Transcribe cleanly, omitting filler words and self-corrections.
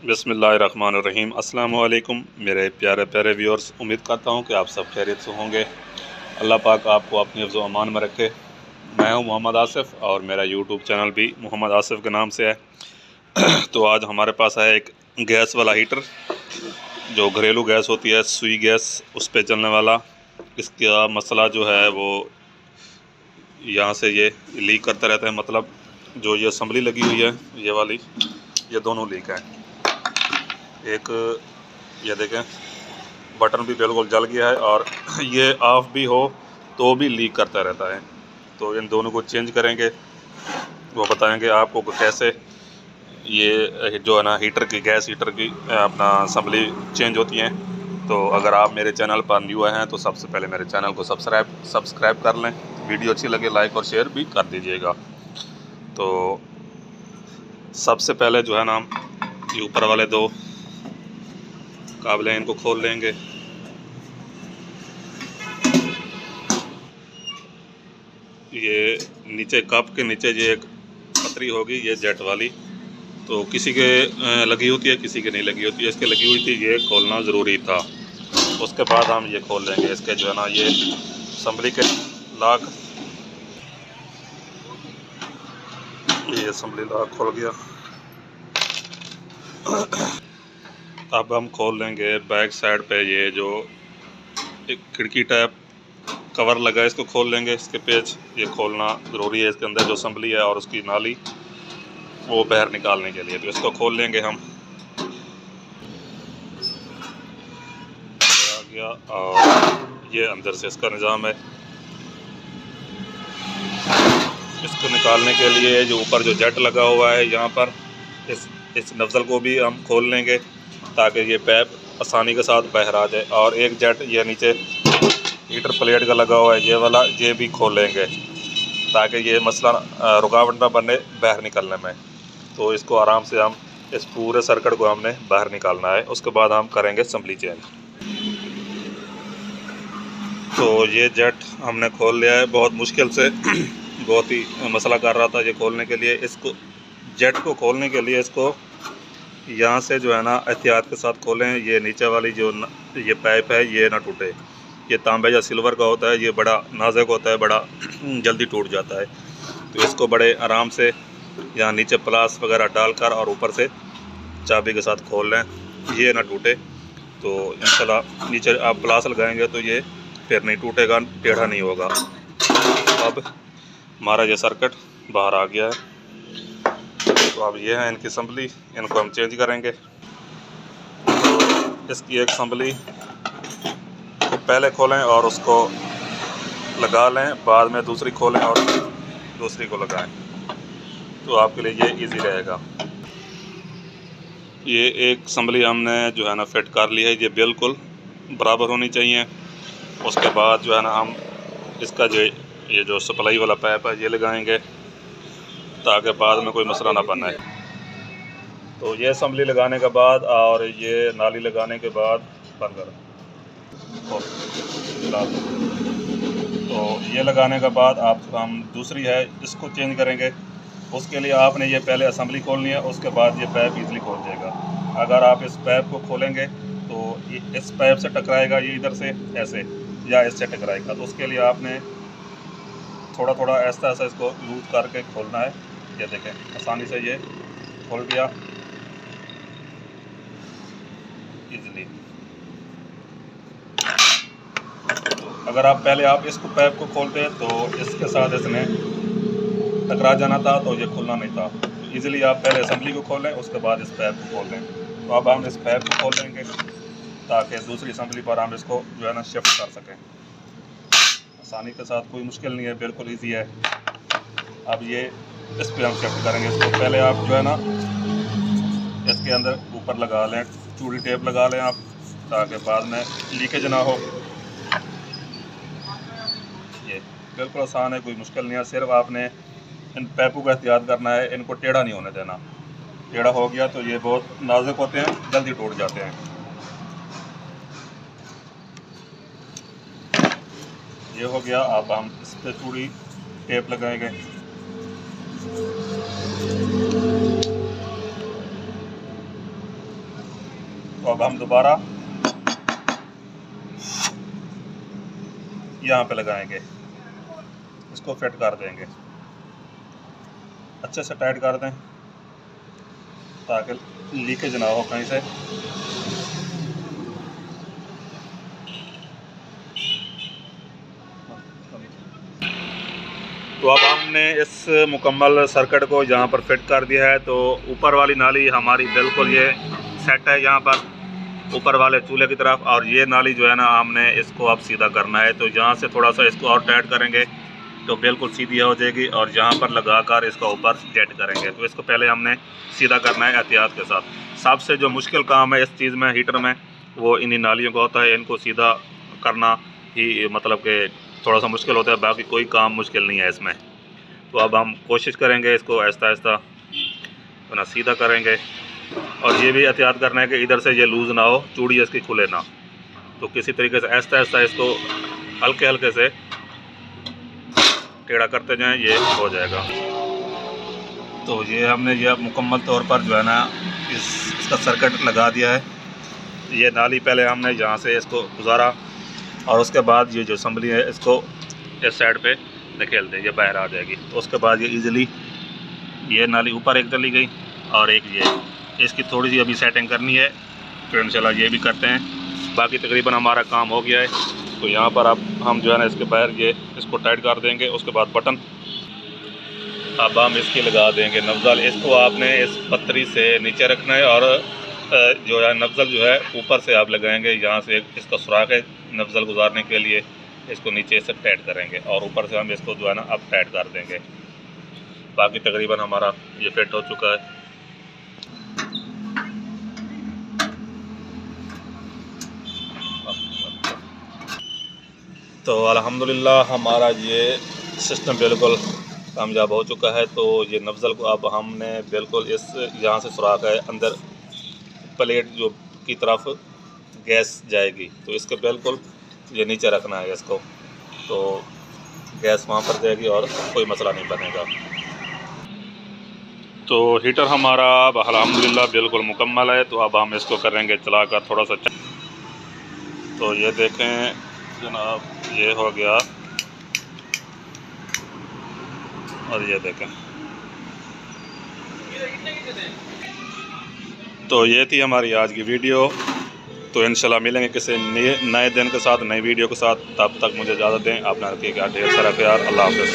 बिस्मिल्लाहिर्रहमानिर्रहीम। अस्सलामु अलैकुम मेरे प्यारे प्यारे व्यूअर्स, उम्मीद करता हूँ कि आप सब खैरियत से होंगे। अल्लाह पाक आपको अपनी हिफ्ज़ व अमान में रखे। मैं हूँ मोहम्मद आसिफ़ और मेरा यूट्यूब चैनल भी मोहम्मद आसिफ़ के नाम से है। तो आज हमारे पास है एक गैस वाला हीटर, जो घरेलू गैस होती है, सुई गैस, उस पर चलने वाला। इसका मसला जो है वो यहाँ से ये लीक करता रहता है। मतलब जो ये असम्बली लगी हुई है, ये वाली, ये दोनों लीक है। एक ये देखें, बटन भी बिल्कुल जल गया है और ये ऑफ भी हो तो भी लीक करता रहता है। तो इन दोनों को चेंज करेंगे, वो बताएंगे आपको कैसे ये जो है ना हीटर की, गैस हीटर की अपना असम्बली चेंज होती हैं। तो अगर आप मेरे चैनल पर न्यू हैं तो सबसे पहले मेरे चैनल को सब्सक्राइब कर लें। वीडियो अच्छी लगे लाइक और शेयर भी कर दीजिएगा। तो सबसे पहले जो है ना, ये ऊपर वाले दो काबले इनको खोल लेंगे। ये नीचे कप के नीचे ये एक पतरी होगी, ये जेट वाली, तो किसी के लगी होती है, किसी के नहीं लगी होती है। इसके लगी हुई थी, ये खोलना ज़रूरी था। उसके बाद हम ये खोल लेंगे इसके जो है ना, ये असम्बली के लॉक, ये असम्बली लॉक खोल गया। अब हम खोल लेंगे बैक साइड पे ये जो एक खिड़की टाइप कवर लगा है, इसको खोल लेंगे। इसके पेच ये खोलना ज़रूरी है, इसके अंदर जो असम्बली है और उसकी नाली, वो बाहर निकालने के लिए। तो इसको खोल लेंगे हम। आ गया, और ये अंदर से इसका निज़ाम है। इसको निकालने के लिए जो ऊपर जो जेट लगा हुआ है यहाँ पर, इस नफ़्ज़ल को भी हम खोल लेंगे ताकि ये पैप आसानी के साथ बाहर आ जाए। और एक जेट ये नीचे हीटर प्लेट का लगा हुआ है, ये वाला, ये भी खोल लेंगे ताकि ये मसला रुकावट ना बने बाहर निकलने में। तो इसको आराम से हम, इस पूरे सर्किट को हमने बाहर निकालना है। उसके बाद हम करेंगे असम्बली चेंज। तो ये जेट हमने खोल लिया है बहुत मुश्किल से। बहुत ही मसला कर रहा था ये खोलने के लिए। इसको, जेट को खोलने के लिए इसको यहाँ से जो है ना एहतियात के साथ खोलें। ये नीचे वाली जो ये पाइप है, ये ना टूटे। ये तांबे या सिल्वर का होता है, ये बड़ा नाजुक होता है, बड़ा जल्दी टूट जाता है। तो इसको बड़े आराम से यहाँ नीचे प्लास वगैरह डालकर और ऊपर से चाबी के साथ खोल लें, ये ना टूटे। तो इंशाल्लाह नीचे आप प्लास लगाएंगे तो ये फिर नहीं टूटेगा, टेढ़ा नहीं होगा। अब हमारा ये सर्किट बाहर आ गया है। तो अब ये है इनकी असम्बली, इनको हम चेंज करेंगे। इसकी एक असम्बली को पहले खोलें और उसको लगा लें, बाद में दूसरी खोलें और दूसरी को लगाएं, तो आपके लिए ये इजी रहेगा। ये एक असम्बली हमने जो है ना फिट कर ली है, ये बिल्कुल बराबर होनी चाहिए। उसके बाद जो है ना हम इसका जो ये जो सप्लाई वाला पाइप है, ये लगाएंगे ताकि बाद में कोई मसला ना बने। तो ये असम्बली लगाने के बाद और ये नाली लगाने के बाद बंद करें। तो ये लगाने के बाद आप, हम दूसरी है, इसको चेंज करेंगे। उसके लिए आपने ये पहले असम्बली खोलनी है, उसके बाद ये पाइप इजीली खोल जाएगा। अगर आप इस पाइप को खोलेंगे तो इस पाइप से टकराएगा, ये इधर से ऐसे, या इससे टकराएगा। तो उसके लिए आपने थोड़ा थोड़ा ऐसा ऐसा इसको लूज करके खोलना है। ये देखें, आसानी से ये खोल गया इजीली। अगर आप पहले आप इसको पाइप को खोलते तो इसके साथ इसने टकरा जाना था, तो ये खुलना नहीं था। तो इजीली आप पहले असम्बली को खोलें, उसके बाद इस पाइप को खोल लें। तो अब हम इस पाइप को खोल लेंगे ताकि दूसरी असम्बली पर हम इसको जो है ना शिफ्ट कर सकें आसानी के साथ। कोई मुश्किल नहीं है, बिल्कुल ईजी है। अब ये इस पर हम शिफ्ट करेंगे इसको। पहले आप जो है ना इसके अंदर ऊपर लगा लें, चूड़ी टेप लगा लें आप, ताकि बाद में लीकेज ना हो। ये बिल्कुल आसान है, कोई मुश्किल नहीं है। सिर्फ आपने इन पाइपों का एहतियात करना है, इनको टेढ़ा नहीं होने देना। टेढ़ा हो गया तो ये बहुत नाजुक होते हैं, जल्दी टूट जाते हैं। ये हो गया। अब हम इस पर चूड़ी टेप लगाएंगे। तो अब हम दोबारा यहाँ पे लगाएंगे, इसको फिट कर देंगे, अच्छे से टाइट कर दें ताकि लीकेज ना हो कहीं से। तो अब हमने इस मुकम्मल सर्किट को यहाँ पर फिट कर दिया है। तो ऊपर वाली नाली हमारी बिल्कुल ये सेट है यहाँ पर ऊपर वाले चूल्हे की तरफ, और ये नाली जो है ना हमने इसको अब सीधा करना है। तो यहाँ से थोड़ा सा इसको और टाइट करेंगे तो बिल्कुल सीधी हो जाएगी, और यहाँ पर लगाकर इसका ऊपर जेट करेंगे। तो इसको पहले हमने सीधा करना है एहतियात के साथ। सबसे जो मुश्किल काम है इस चीज़ में, हीटर में, वो इन्हीं नालियों का होता है। इनको सीधा करना ही मतलब कि थोड़ा सा मुश्किल होता है, बाकी कोई काम मुश्किल नहीं है इसमें। तो अब हम कोशिश करेंगे इसको आहिस्ता आहिस्ता अपना सीधा करेंगे, और ये भी एहतियात करना है कि इधर से ये लूज़ ना हो, चूड़ी इसकी खुले ना। तो किसी तरीके से आहिस्ता आहिस्ता इसको हल्के हल्के से टेढ़ा करते जाएं, ये हो जाएगा। तो ये हमने ये मुकम्मल तौर पर जो है ना इसका सर्किट लगा दिया है। ये नाली पहले हमने यहाँ से इसको गुजारा, और उसके बाद ये जो असम्बली है इसको इस साइड पे निकाल दें, ये बाहर आ जाएगी। तो उसके बाद ये इजीली ये नाली ऊपर एक चली गई, और एक ये इसकी थोड़ी सी अभी सेटिंग करनी है, तो इंशाल्लाह ये भी करते हैं। बाकी तकरीबन हमारा काम हो गया है। तो यहाँ पर अब हम जो है ना इसके बाहर ये इसको टाइट कर देंगे। उसके बाद बटन अब हम इसकी लगा देंगे नवज़ल। इसको आपने इस पत्तरी से नीचे रखना है, और जो है नवज़ल जो है ऊपर से आप लगाएंगे। यहाँ से इसका सुराख है नवज़ल गुजारने के लिए, इसको नीचे से टाइट करेंगे, और ऊपर से हम इसको जो है ना अब टाइट कर देंगे। बाकी तकरीबन हमारा ये फिट हो चुका है। तो अल्हम्दुलिल्लाह हमारा ये सिस्टम बिल्कुल कामयाब हो चुका है। तो ये नवज़ल को अब हमने बिल्कुल इस यहाँ से सुराख है अंदर प्लेट जो की तरफ गैस जाएगी, तो इसके बिल्कुल ये नीचे रखना है इसको, तो गैस वहाँ पर जाएगी और कोई मसला नहीं बनेगा। तो हीटर हमारा अब अल्हम्दुलिल्लाह बिल्कुल मुकम्मल है। तो अब हम इसको करेंगे चलाकर थोड़ा सा। तो ये देखें जनाब, ये हो गया, और ये देखें। तो ये थी हमारी आज की वीडियो। तो इंशाल्लाह मिलेंगे किसी नए दिन के साथ, नई वीडियो के साथ। तब तक मुझे इजाज़त दें। अपना रखिएगा ढेर सारा प्यार। अल्लाह हाफ़िज़।